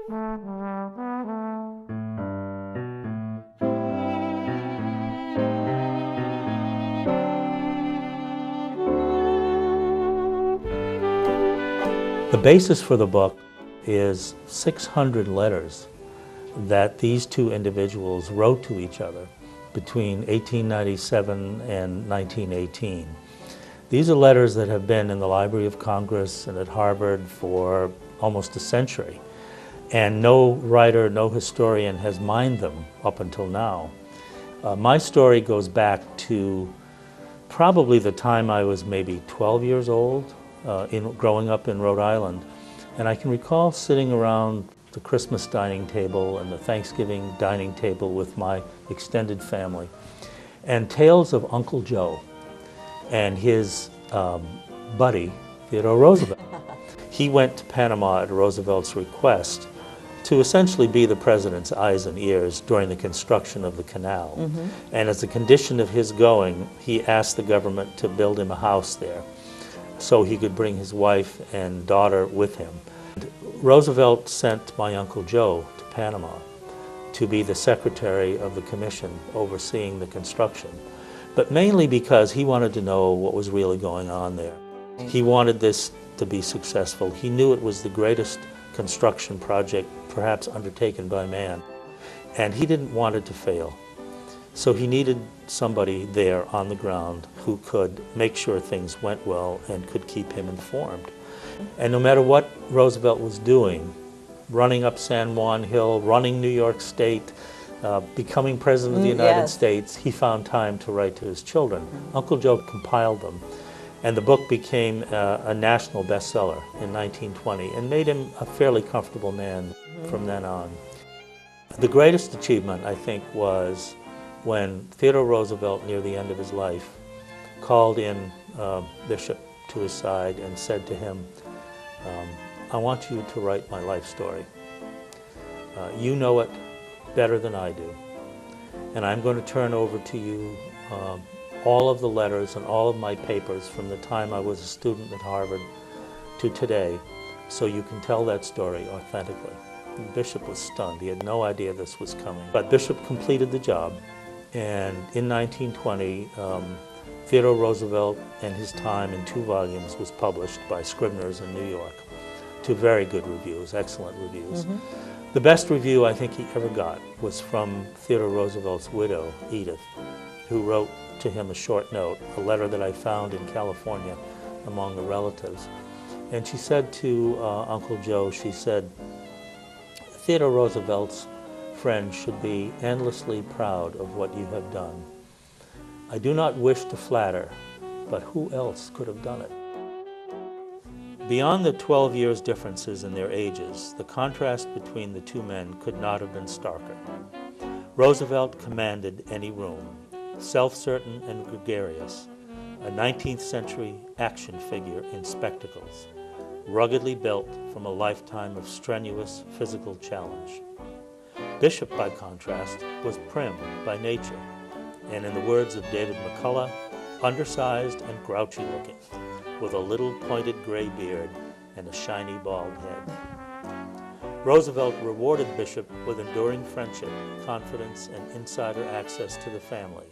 The basis for the book is 600 letters that these two individuals wrote to each other between 1897 and 1918. These are letters that have been in the Library of Congress and at Harvard for almost a century. And no writer, no historian has mined them up until now. My story goes back to probably the time I was maybe 12 years old, growing up in Rhode Island. And I can recall sitting around the Christmas dining table and the Thanksgiving dining table with my extended family, and tales of Uncle Joe and his buddy, Theodore Roosevelt. He went to Panama at Roosevelt's request to essentially be the president's eyes and ears during the construction of the canal. And as a condition of his going, he asked the government to build him a house there so he could bring his wife and daughter with him. Roosevelt sent my Uncle Joe to Panama to be the secretary of the commission overseeing the construction, but mainly because he wanted to know what was really going on there. He wanted this to be successful. He knew it was the greatest construction project perhaps undertaken by man, and he didn't want it to fail. So he needed somebody there on the ground who could make sure things went well and could keep him informed. And no matter what Roosevelt was doing, running up San Juan Hill, running New York State, becoming President of the United States, he found time to write to his children. Uncle Joe compiled them, and the book became a national bestseller in 1920 and made him a fairly comfortable man from then on. The greatest achievement, I think, was when Theodore Roosevelt, near the end of his life, called in Bishop to his side and said to him, I want you to write my life story. You know it better than I do. And I'm going to turn over to you all of the letters and all of my papers from the time I was a student at Harvard to today, so you can tell that story authentically. And Bishop was stunned. He had no idea this was coming. But Bishop completed the job, and in 1920, Theodore Roosevelt and His Time in 2 volumes was published by Scribner's in New York, to very good reviews, excellent reviews. The best review I think he ever got was from Theodore Roosevelt's widow, Edith, who wrote to him a short note, a letter that I found in California among the relatives. And she said to Uncle Joe, she said, Theodore Roosevelt's friend should be endlessly proud of what you have done. I do not wish to flatter, but who else could have done it? Beyond the 12 years differences in their ages, the contrast between the two men could not have been starker. Roosevelt commanded any room, self-certain and gregarious, a 19th century action figure in spectacles, ruggedly built from a lifetime of strenuous physical challenge. Bishop, by contrast, was prim by nature, and in the words of David McCullough, undersized and grouchy looking, with a little pointed gray beard and a shiny bald head. Roosevelt rewarded Bishop with enduring friendship, confidence, and insider access to the family.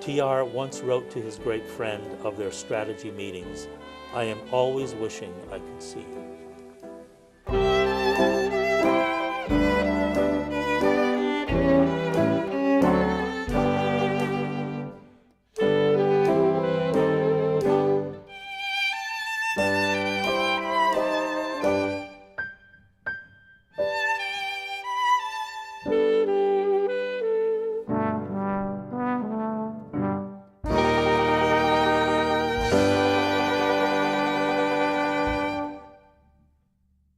TR once wrote to his great friend of their strategy meetings, I am always wishing I could see you.